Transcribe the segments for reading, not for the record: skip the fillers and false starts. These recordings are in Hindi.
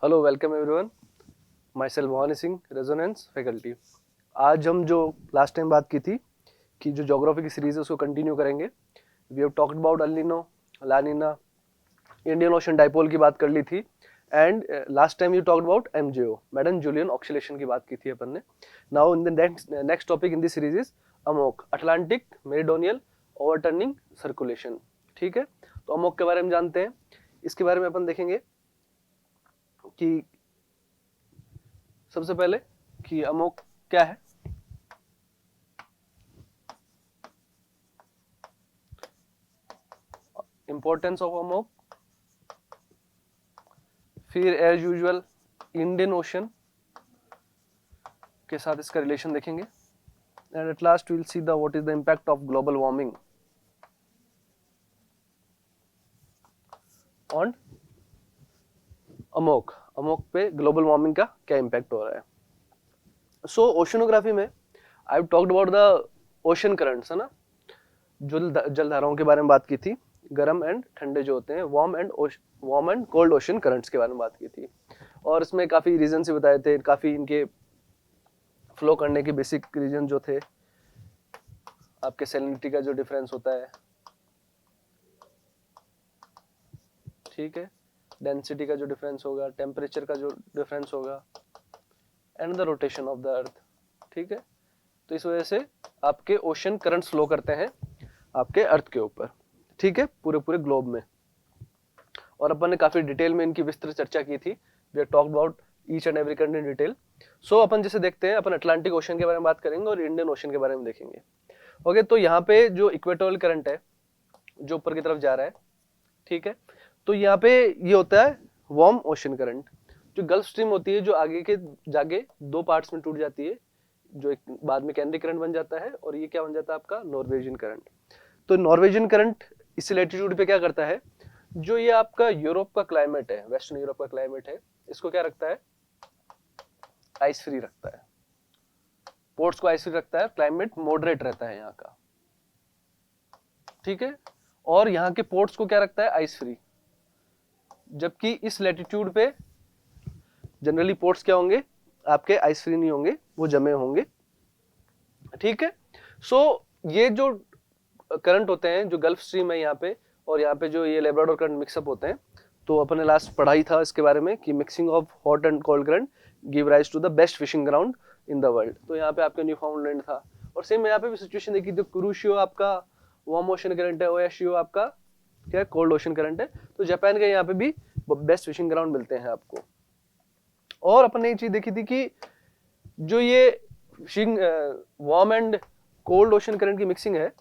Hello welcome everyone, my self Bhavani Singh, resonance faculty. आज हम जो लास्ट टाइम बात की थी कि जो ज्योग्राफी की सीरीज है उसको कंटिन्यू करेंगे। We have talked about El Nino, La Nina, Indian ocean dipole की बात कर ली थी। And last time you talked about MJO, Madden Julian oscillation की बात की थी अपन ने। Now in the next topic in this series is AMOC, Atlantic meridional overturning circulation. ठीक है, तो अमोक के बारे में जानते हैं। इसके बारे में अपन देखेंगे कि सबसे पहले कि अमोक क्या है। इंपॉर्टेंस ऑफ अमोक, फिर एज यूजुअल इंडियन ओशन के साथ इसका रिलेशन देखेंगे। And at last will see the what is the impact of global warming on Amok. Amok पे ग्लोबल वार्मिंग का क्या इम्पैक्ट हो रहा है। सो ओशनोग्राफी में I have talked about the ocean currents, है ना, जलधाराओं के बारे में बात की थी। गर्म एंड ठंडे जो होते हैं, warm and cold ocean currents के बारे में बात की थी। और इसमें काफी रीजन से बताए थे, काफी इनके फ्लो करने के बेसिक रीजन जो थे। आपके सैलिनिटी का जो डिफरेंस होता है, ठीक है, डेंसिटी का जो डिफरेंस होगा, टेम्परेचर का जो डिफरेंस होगा, and the rotation of the earth. ठीक है, तो इस वजह से आपके ओशन करंट्स फ्लो करते हैं आपके अर्थ के ऊपर। ठीक है, पूरे पूरे ग्लोब में। और अपन ने काफी डिटेल में इनकी विस्तृत चर्चा की थी। We have talked about each and every country in detail. So अपन जैसे देखते हैं, अपन अटलांटिक ओशन के बारे में बात करेंगे और इंडियन ओशन के बारे में देखेंगे। ओके, तो यहाँ पे जो इक्वेटोरियल करंट है जो ऊपर की तरफ जा रहा है, ठीक है, तो यहाँ पे ये होता है वार्म ओशन करंट। जो गल्फ स्ट्रीम होती है, जो आगे के जाके दो पार्ट्स में टूट जाती है, जो एक बाद में कैनरी करंट बन जाता है, और ये क्या बन जाता है आपका नॉर्वेजियन करंट। तो नॉर्वेजियन करंट इस लैटिट्यूड पे क्या करता है, जो ये आपका यूरोप का क्लाइमेट है, वेस्टर्न यूरोप का क्लाइमेट है, इसको क्या रखता है, आइस फ्री रखता है। पोर्ट्स को आइस फ्री रखता है, क्लाइमेट मॉडरेट रहता है यहाँ का। ठीक है, और यहाँ के पोर्ट्स को क्या रखता है, आइस फ्री। जबकि इस लैटिट्यूड पे जनरली पोर्ट्स क्या होंगे, आपके आइस फ्री नहीं होंगे, वो जमे होंगे। ठीक है, सो ये जो करंट होते हैं, जो गल्फ स्ट्रीम है यहाँ पे, और यहाँ पे जो ये लेब्राडोर करंट मिक्सअप होते हैं, तो अपन ने लास्ट पढ़ा ही था इसके बारे में कि mixing of hot and cold current give rise to the best fishing ground in the world. तो यहाँ पे आपका न्यूफाउंडलैंड था, और सेम यहाँ पे भी सिचुएशन देखी, जो कुरुशियो आपका वार्म ओशन करंट है, ओएशियो आपका क्या कोल्ड ओशन करंट है। तो जापान के यहाँ पे भी बेस्ट फिशिंग ग्राउंड मिलते हैं आपको। और अपन ने ये चीज देखी थी कि जो ये fishing warm and cold ocean current की मिक्सिंग है,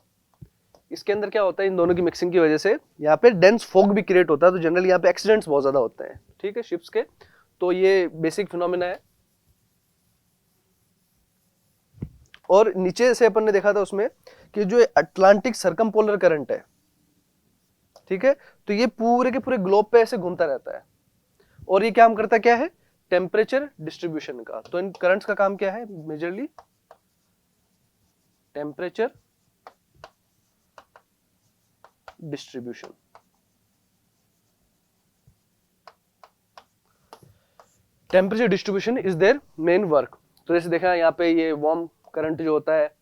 इसके अंदर क्या होता है, इन दोनों की मिक्सिंग की वजह से यहाँ पे डेंस फॉग भी क्रिएट होता है। तो जनरली यहाँ पे एक्सीडेंट्स बहुत ज्यादा होते हैं, ठीक है, शिप्स के। तो ये बेसिक फिनोमिना है। और नीचे से अपन ने देखा था उसमें कि जो अटलांटिक सर्कमपोलर करंट है, ठीक है, तो ये पूरे के पूरे ग्लोब पे ऐसे घूमता रहता है। और ये काम करता क्या है, टेम्परेचर डिस्ट्रीब्यूशन का। तो इन करंट्स का काम क्या है, majorly temperature distribution. Temperature distribution is their main work. तो जैसे देखा यहाँ पे ये वार्म करंट जो होता है,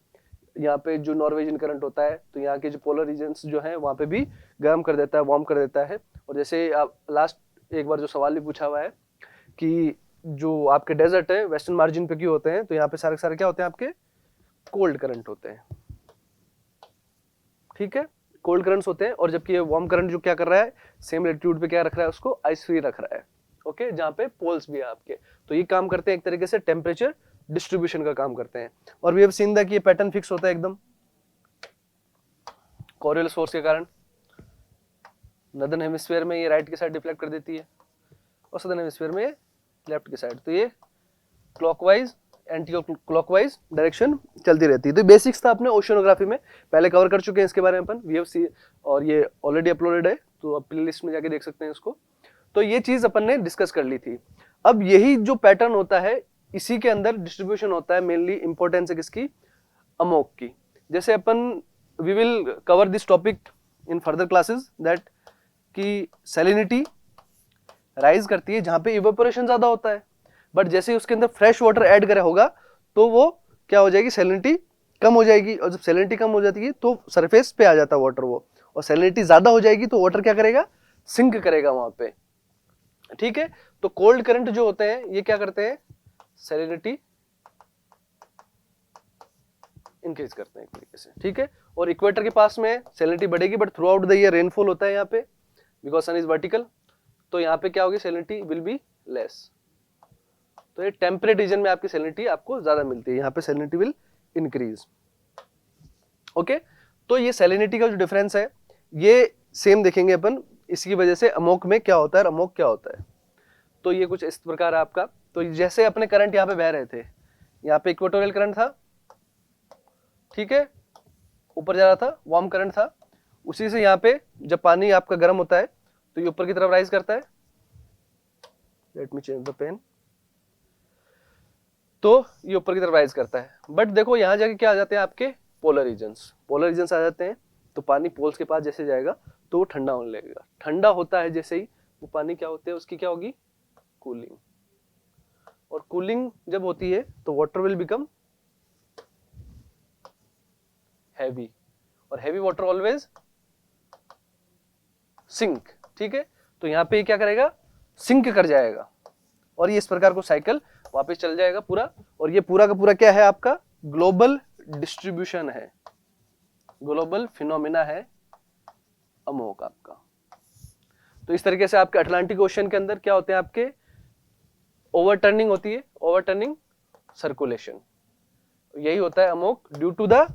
यहाँ पे जो नॉर्वेजियन करंट होता है, तो यहाँ के जो पोलर रीजन्स जो है वहां पे भी गर्म कर देता है, वार्म कर देता है। और जैसे आप लास्ट एक बार जो सवाल भी पूछा हुआ है कि जो आपके डेजर्ट है वेस्टर्न मार्जिन पे क्यों होते हैं, तो यहाँ पे सारे सारे क्या होते हैं, आपके कोल्ड करंट होते हैं। ठीक है, कोल्ड करंट्स होते हैं। और जबकि ये वार्म करंट जो क्या कर रहा है, सेम लैटिट्यूड पे क्या रख रहा है, उसको आइस फ्री रख रहा है। ओके, जहाँ पे पोल्स भी है आपके। तो ये काम करते हैं एक तरीके से टेम्परेचर डिस्ट्रीब्यूशन का काम करते हैं। और वी हैव सीन दैट कि ये पैटर्न फिक्स होता है एकदम कोरियल फोर्स के कारण। नदर्न हेमिस्फीयर में ये राइट की साइड डिफ्लेक्ट कर देती है, और सदर्न हेमिस्फीयर में ये लेफ्ट की साइड। तो ये क्लॉकवाइज एंटी क्लॉकवाइज डायरेक्शन चलती रहती है। तो बेसिक्स था अपने ओशनोग्राफी में, पहले कवर कर चुके हैं इसके बारे में अपन, वी हैव सी, और ये ऑलरेडी अपलोडेड है, तो आप प्ले लिस्ट में जाके देख सकते हैं इसको। तो ये चीज अपन ने डिस्कस कर ली थी। अब यही जो पैटर्न होता है, इसी के अंदर डिस्ट्रीब्यूशन होता है। मेनली इंपॉर्टेंस है किसकी, अमोक की। जैसे अपन we will cover this topic in further classes that कि सैलिनिटी राइज करती है जहां पे इवेपोरेशन ज्यादा होता है, बट जैसे ही उसके अंदर फ्रेश वाटर ऐड करा होगा तो वो क्या हो जाएगी, सैलिनिटी कम हो जाएगी, और जब सैलिनिटी कम हो जाती है तो सरफेस पे आ जाता है वाटर वो, और सैलिनिटी ज्यादा हो जाएगी तो वाटर क्या करेगा, सिंक करेगा वहां पे। ठीक है, तो कोल्ड करंट जो होते हैं ये क्या करते हैं, सैलिनिटी इंक्रीज करते हैं एक तरीके से। ठीक है, और इक्वेटर के पास में सैलिनिटी बढ़ेगी, but through out the year rainfall होता है यहाँ पे, बिकॉज सन इज वर्टिकल, तो यहाँ पे क्या होगी, सैलिनिटी विल बी लेस। तो ये टेम्परेट रीजन में आपकी सैलिनिटी आपको ज्यादा मिलती है, यहाँ पे सैलिनिटी विल इंक्रीज। ओके, तो ये सैलिनिटी का जो डिफरेंस है ये सेम देखेंगे अपन, इसकी वजह से अमोक में क्या होता है, अमोक क्या होता है। तो ये कुछ इस प्रकार है आपका। तो जैसे अपने करंट यहाँ पे बह रहे थे, यहाँ पे इक्वेटोरियल करंट था, ठीक है, ऊपर जा रहा था, वार्म करंट था, उसी से यहाँ पे जब पानी आपका गर्म होता है तो ये ऊपर की तरफ राइज करता है। Let me change the pen. तो ये ऊपर की तरफ राइज करता है, बट देखो यहाँ जाके क्या आ जाते हैं आपके पोलर रीजन्स, पोलर रीजन्स आ जाते हैं, तो पानी पोल्स के पास जैसे जाएगा तो वो ठंडा होने लगेगा। ठंडा होता है जैसे ही वो पानी क्या होते हैं, उसकी क्या होगी, कूलिंग, और कूलिंग जब होती है तो वाटर विल बिकम हैवी, और हैवी वाटर ऑलवेज सिंक। ठीक है, तो यहाँ पे क्या करेगा, सिंक कर जाएगा, और ये इस प्रकार को साइकिल वापस चल जाएगा पूरा। और ये पूरा का पूरा क्या है आपका, ग्लोबल डिस्ट्रीब्यूशन है, ग्लोबल फिनोमिना है अमोक आपका। तो इस तरीके से आपके अटलांटिक ओशन के अंदर क्या होते हैं, आपके ओवरटर्निंग होती है, ओवरटर्निंग सर्कुलेशन, यही होता है AMOC due to the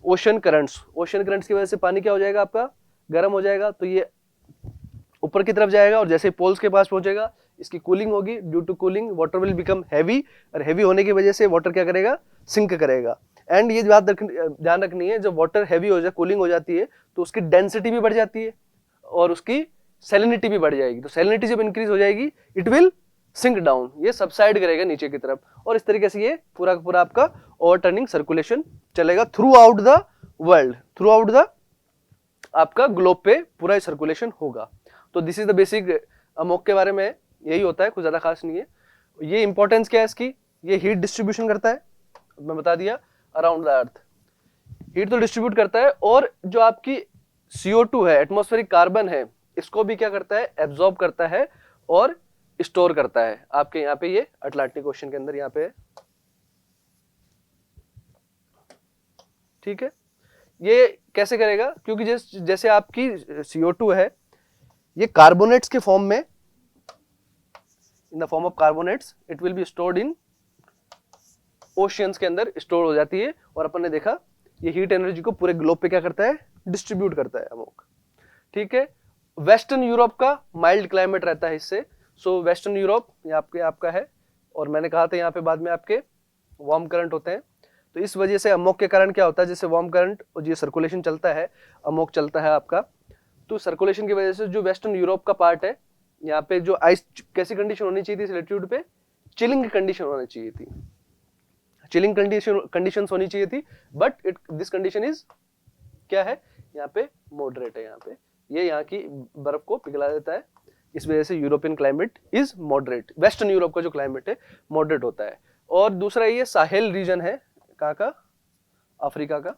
ocean currents. Ocean currents की वजह से पानी क्या हो जाएगा आपका, गर्म हो जाएगा, तो ये ऊपर की तरफ जाएगा, और जैसे पोल्स के पास पहुंचेगा इसकी कूलिंग होगी, due to cooling water will become heavy, और हैवी होने की वजह से वाटर क्या करेगा, सिंक करेगा। एंड ये बात ध्यान रखनी है, जब वाटर हैवी हो जाए, कूलिंग हो जाती है, तो उसकी डेंसिटी भी बढ़ जाती है और उसकी सैलिनिटी भी बढ़ जाएगी। तो सैलिनिटी जब इंक्रीज हो जाएगी इट विल सिंक डाउन, ये सबसाइड करेगा नीचे की तरफ, और इस तरीके से ये पूरा का पूरा आपका ओवरटर्निंग सर्कुलेशन चलेगा through out the world, through out the आपका ग्लोब पे पूरा सर्कुलेशन होगा। तो this is the basic Amok के बारे में, यही होता है, कुछ ज्यादा खास नहीं है। ये इंपॉर्टेंस क्या है इसकी, ये हीट डिस्ट्रीब्यूशन करता है, मैं बता दिया, अराउंड द अर्थ हीट तो डिस्ट्रीब्यूट करता है, और जो आपकी CO2 है, एटमॉस्फेरिक कार्बन है, इसको भी क्या करता है, एब्जॉर्ब करता है और स्टोर करता है। आपके यहाँ पे ये अटलांटिक ओशन के अंदर यहाँ पे है। ठीक है, ये कैसे करेगा, क्योंकि जैसे आपकी CO2 है, ये कार्बोनेट्स के फॉर्म में, in the form of carbonates, it will be stored in oceans के अंदर स्टोर हो जाती है, और अपन ने देखा ये हीट एनर्जी को पूरे ग्लोब पे क्या करता है, डिस्ट्रीब्यूट करता है अमोक। ठीक है, वेस्टर्न यूरोप का माइल्ड क्लाइमेट रहता है इससे, सो वेस्टर्न यूरोप ये आपका है, और मैंने कहा था यहाँ पे बाद में आपके वार्म करंट होते हैं। तो इस वजह से अमोक के कारण क्या होता है, जैसे वार्म करंट और ये सर्कुलेशन चलता है, अमोक चलता है आपका, तो सर्कुलेशन की वजह से जो वेस्टर्न यूरोप का पार्ट है, यहाँ पे जो आइस कैसी कंडीशन होनी चाहिए थी, इस लैटिट्यूड पे चिलिंग कंडीशन होनी चाहिए थी, चिलिंग कंडीशंस होनी चाहिए थी, बट दिस कंडीशन इज क्या है, यहाँ पे मॉडरेट है, यहाँ पे ये यहाँ की बर्फ को पिघला देता है, इस वजह से European climate is moderate, western Europe का जो क्लाइमेट है मॉडरेट होता है। और दूसरा ये साहेल रीजन है, कहाँ का, अफ्रीका का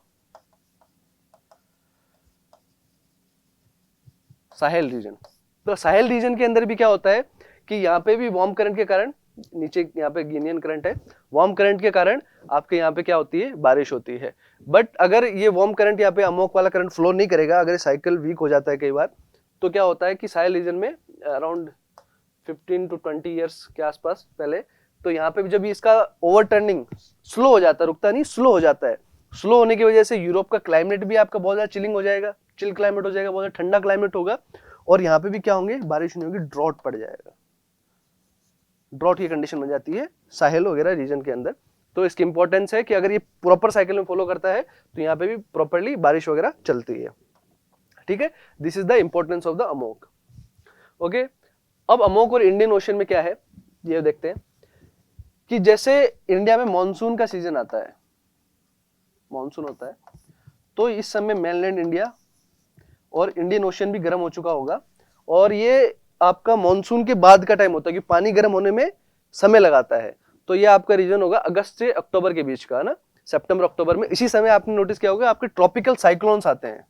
साहेल रीजन। तो साहेल रीजन के अंदर भी क्या होता है कि यहाँ पे भी वार्म करंट के कारण, नीचे यहाँ पे गिनियन करंट है, वार्म करंट के कारण आपके यहाँ पे क्या होती है, बारिश होती है। बट अगर ये वार्म करंट यहाँ पे अमोक वाला करंट फ्लो नहीं करेगा, अगर साइकिल वीक हो जाता है कई बार, तो क्या होता है कि साहेल रीजन में अराउंड 15 to 20 ईयर्स के आसपास पहले, तो यहाँ पे भी जब इसका ओवरटर्निंग स्लो हो जाता है, रुकता नहीं, स्लो हो जाता है, स्लो होने की वजह से यूरोप का क्लाइमेट भी आपका बहुत ज्यादा चिलिंग हो जाएगा, चिल क्लाइमेट हो जाएगा, बहुत ज्यादा ठंडा क्लाइमेट होगा, और यहाँ पे भी क्या होंगे, बारिश नहीं होगी, ड्रॉट पड़ जाएगा, ड्रॉट की कंडीशन बन जाती है साहेल वगैरह रीजन के अंदर। तो इसकी इंपॉर्टेंस है कि अगर ये प्रॉपर साइकिल में फॉलो करता है तो यहाँ पे भी प्रॉपरली बारिश वगैरह चलती है। ठीक है, this is the importance of the Amok. Okay, अब अमोक और इंडियन ओशन में क्या है ये देखते हैं कि जैसे इंडिया में मॉनसून का सीजन आता है, मॉनसून होता है, तो इस समय मेनलैंड इंडिया और इंडियन ओशन भी गर्म हो चुका होगा, और ये आपका मॉनसून के बाद का टाइम होता है, कि पानी गर्म होने में समय लगाता है। तो ये आपका रीजन होगा अगस्त से अक्टूबर के बीच का, है ना, सितंबर अक्टूबर में। इसी समय आपने नोटिस किया होगा आपके ट्रॉपिकल साइक्लोन्स आते हैं।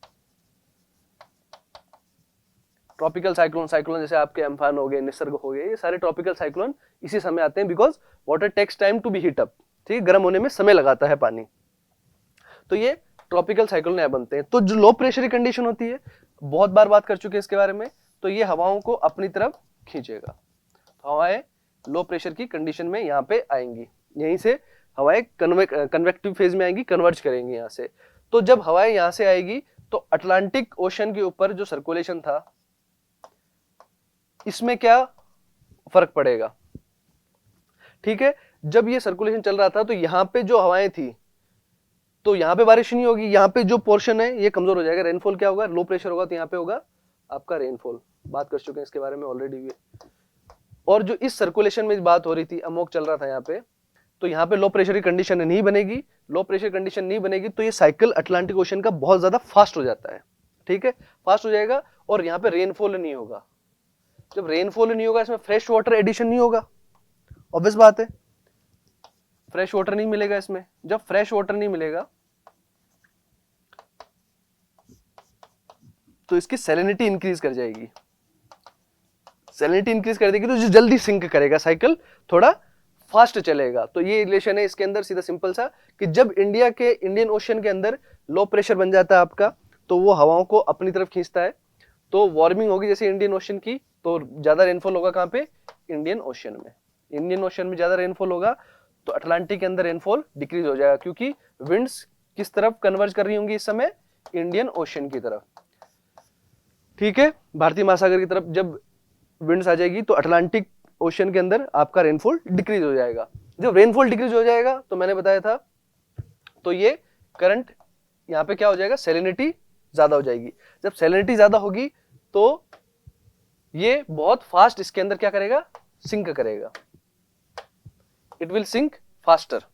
ट्रॉपिकल साइक्लोन जैसे आपके अम्फान हो गए, निसर्ग हो गए, ये सारे ट्रॉपिकल साइक्लोन इसी समय आते हैं, because water takes time to be heat up, ठीक है, गर्म होने में समय लगाता है पानी। तो ये ट्रॉपिकल साइक्लोन यहाँ बनते हैं। तो जो लो प्रेशर की कंडीशन होती है, बहुत बार बात कर चुके हैं इसके बारे में, तो ये हवाओं को अपनी तरफ खींचेगा। तो हवाएं लो प्रेशर की कंडीशन में यहाँ पे आएंगी, यहीं से हवाएं कन्वेक्टिव फेज में आएंगी, कन्वर्ज करेंगी यहाँ से। तो जब हवाएं यहाँ से आएगी तो अटलांटिक ओशन के ऊपर जो सर्कुलेशन था, इसमें क्या फर्क पड़ेगा, ठीक है। जब ये सर्कुलेशन चल रहा था तो यहाँ पे जो हवाएं थी, तो यहाँ पे बारिश नहीं होगी, यहाँ पे जो पोर्शन है ये कमजोर हो जाएगा, रेनफॉल क्या होगा, लो प्रेशर होगा तो यहाँ पे होगा आपका रेनफॉल। बात कर चुके हैं इसके बारे में ऑलरेडी भी। और जो इस सर्कुलेशन में बात हो रही थी, अमोक चल रहा था यहाँ पे, तो यहाँ पे लो प्रेशर की कंडीशन नहीं बनेगी। लो प्रेशर कंडीशन नहीं बनेगी तो ये साइकिल अटलांटिक ओशन का बहुत ज्यादा फास्ट हो जाता है, ठीक है, फास्ट हो जाएगा। और यहाँ पे रेनफॉल नहीं होगा। जब रेनफॉल नहीं होगा, इसमें फ्रेश वाटर एडिशन नहीं होगा, ऑब्वियस बात है, फ्रेश वाटर नहीं मिलेगा इसमें। जब फ्रेश वाटर नहीं मिलेगा तो इसकी सैलिनिटी इंक्रीज कर जाएगी। सैलिनिटी इंक्रीज कर देगी तो जो जल्दी सिंक करेगा, साइकिल थोड़ा फास्ट चलेगा। तो ये रिलेशन है इसके अंदर, सीधा सिंपल सा, कि जब इंडियन ओशन के अंदर लो प्रेशर बन जाता है आपका, तो वो हवाओं को अपनी तरफ खींचता है, तो वार्मिंग होगी जैसे इंडियन ओशन की, तो ज्यादा रेनफॉल होगा कहाँ पे, इंडियन ओशन में। इंडियन ओशन में ज्यादा रेनफॉल होगा तो अटलांटिक के अंदर रेनफॉल डिक्रीज हो जाएगा, क्योंकि विंड्स किस तरफ कन्वर्ज कर रही होंगी इस समय, इंडियन ओशन की तरफ, ठीक है, भारतीय महासागर की तरफ। जब विंड्स आ जाएगी तो अटलांटिक ओशन के अंदर आपका रेनफॉल डिक्रीज हो जाएगा। जब रेनफॉल डिक्रीज हो जाएगा तो मैंने बताया था, तो ये करंट यहाँ पे क्या हो जाएगा, सैलिनिटी ज्यादा हो जाएगी। जब सैलिनिटी ज्यादा होगी तो ये बहुत फास्ट इसके अंदर क्या करेगा, सिंक करेगा, इट विल सिंक फास्टर।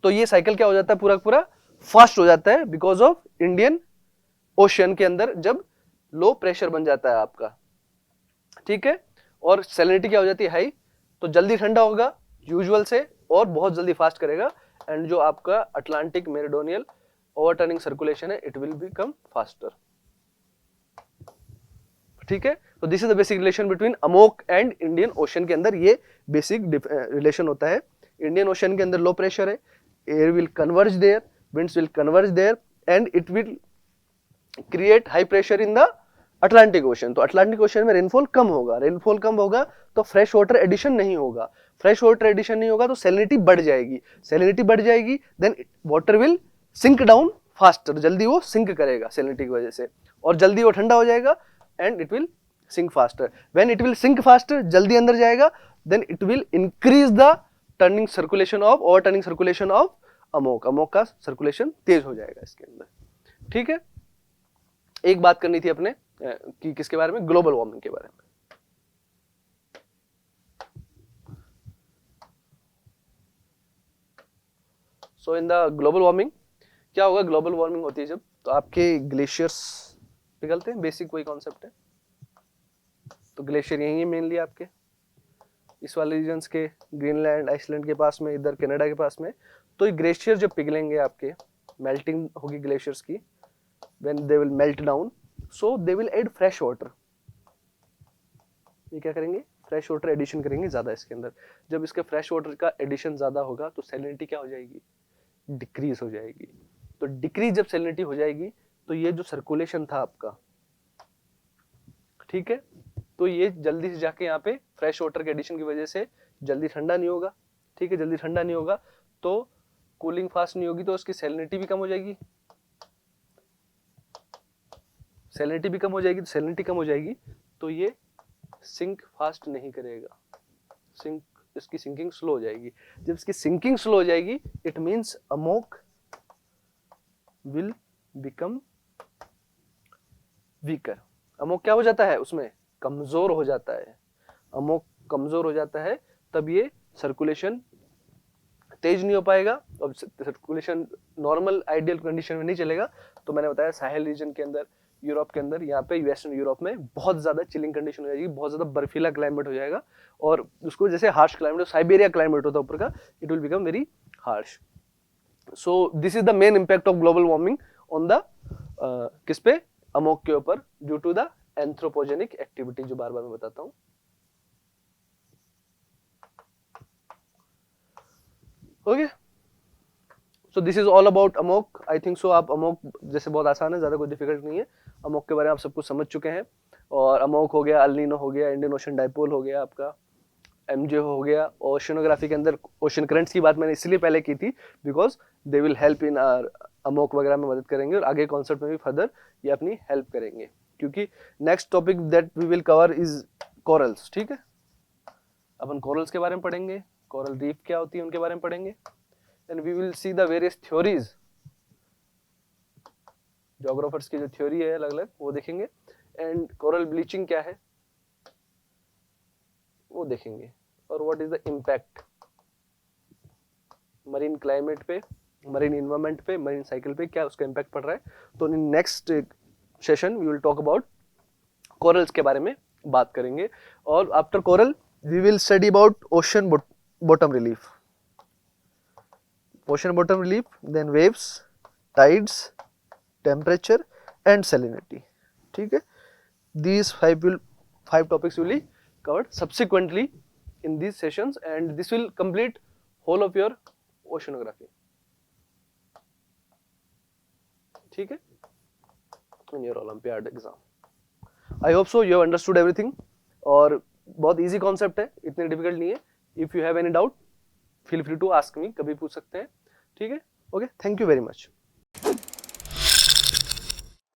तो ये साइकिल क्या हो जाता है, पूरा पूरा फास्ट हो जाता है, बिकॉज ऑफ इंडियन ओशन के अंदर जब लो प्रेशर बन जाता है आपका, ठीक है, और सैलिनिटी क्या हो जाती है, हाई, तो जल्दी ठंडा होगा यूजुअल से और बहुत जल्दी फास्ट करेगा। एंड जो आपका अटलांटिक मेरिडोनियल ओवरटर्निंग सर्कुलेशन है, इट विल बिकम फास्टर, ठीक है। तो this is the basic relation between Amok and Indian ocean के अंदर, ये बेसिक रिलेशन होता है। इंडियन ओशन के अंदर लो प्रेशर है, air will converge there, winds will converge there, and it will create high pressure in the Atlantic ocean. तो अटलांटिक ओशन में रेनफॉल कम होगा, रेनफॉल कम होगा तो फ्रेश वाटर एडिशन नहीं होगा, फ्रेश वाटर एडिशन नहीं होगा तो सैलिनिटी बढ़ जाएगी, सैलिनिटी बढ़ जाएगी, then water will sink down faster, जल्दी वो सिंक करेगा सैलिनिटी की वजह से, और जल्दी वो ठंडा हो जाएगा and it will sink faster. When it will sink faster, जल्दी अंदर जाएगा, then it will increase the turning circulation of, over turning circulation of AMOC, AMOC का सर्कुलेशन तेज हो जाएगा इसके अंदर, ठीक है। एक बात करनी थी अपने कि किसके बारे में, ग्लोबल वार्मिंग के बारे में। सो इन द ग्लोबल वार्मिंग क्या होगा, ग्लोबल वार्मिंग होती है जब, तो आपके ग्लेशियर्स पिघलते हैं, बेसिक वही कॉन्सेप्ट है। तो ग्लेशियर यही है मेनली आपके इस वाले रीजन्स के, ग्रीनलैंड, आइसलैंड के पास में, इधर कनाडा के पास में। तो ये ग्लेशियर जब पिघलेंगे आपके, मेल्टिंग होगी ग्लेशियर्स की, when they will melt down, so they will add fresh water। ये क्या करेंगे, फ्रेश वाटर एडिशन करेंगे ज्यादा इसके अंदर। जब इसके फ्रेश वाटर का एडिशन ज्यादा होगा तो सैलिनिटी क्या हो जाएगी, डिक्रीज हो जाएगी। तो डिक्रीज जब सैलिनिटी हो जाएगी तो ये जो सर्कुलेशन था आपका, ठीक है, तो ये जल्दी से जाके यहाँ पे फ्रेश वाटर के एडिशन की वजह से जल्दी ठंडा नहीं होगा, ठीक है, जल्दी ठंडा नहीं होगा तो कूलिंग फास्ट नहीं होगी, तो उसकी सैलिनिटी भी कम हो जाएगी, सैलिनिटी भी कम हो जाएगी। तो सैलिनिटी कम हो जाएगी तो ये सिंक फास्ट नहीं करेगा, सिंक, इसकी सिंकिंग स्लो हो जाएगी। जब इसकी सिंकिंग स्लो हो जाएगी, it means Amok will become weaker. Amok क्या हो जाता है, उसमें कमजोर हो जाता है, अमोक कमजोर हो जाता है, तब ये सर्कुलेशन तेज नहीं हो पाएगा, अब सर्कुलेशन नॉर्मल आइडियल कंडीशन में नहीं चलेगा। तो मैंने बताया साहेल रीजन के अंदर यूरोप के अंदर, यहाँ पे वेस्टर्न यूरोप में बहुत ज्यादा चिलिंग कंडीशन हो जाएगी, बहुत ज्यादा बर्फीला क्लाइमेट हो जाएगा, और उसको जैसे हार्श क्लाइमेट, साइबेरिया क्लाइमेट होता है ऊपर का, it will become very harsh. So this is the main impact of global warming on the किस पे, अमोक के ऊपर, due to the anthropogenic activity, जो बार बार मैं बताता हूँ. Okay, so this is all about AMOC. I think so आप अमोक जैसे बहुत आसान है, ज्यादा कोई डिफिकल्ट नहीं है. अमोक के बारे में आप सब कुछ समझ चुके हैं. और अमोक हो गया, अल नीनो हो गया, इंडियन ओशन डाइपोल हो गया, आपका एमजे हो गया. ओशनोग्राफी के अंदर ओशन करंट्स की बात मैंने इसलिए पहले की थी because they will help in our AMOC वगैरह में मदद करेंगे, और आगे कॉन्सेप्ट में भी फर्दर ये अपनी हेल्प करेंगे, क्योंकि next topic that we will cover is corals. ठीक है, अपन कोरल्स के बारे में पढ़ेंगे, कोरल रीफ क्या होती है उनके बारे में पढ़ेंगे. And we will see the various theories, geographers की जो थ्योरी है अलग अलग वो देखेंगे. एंड कोरल ब्लीचिंग क्या है वो देखेंगे, और what is the impact marine climate पे, मरीन इन्वायरमेंट पे, मरीन साइकिल पे, क्या उसका इम्पैक्ट पड़ रहा है. तो in next session we will talk about corals के बारे में बात करेंगे. और after coral we will study about ocean bottom relief, ocean bottom relief, then waves, tides, temperature and salinity. ठीक है, these five topics will be covered subsequently in these sessions, and this will complete whole of your oceanography. ठीक है, in your Olympiad exam. I hope so you have understood everything. और बहुत easy concept है, इतने difficult नहीं है. If you have any doubt, feel free to ask me, कभी पूछ सकते हैं. ठीक है, okay, thank you very much.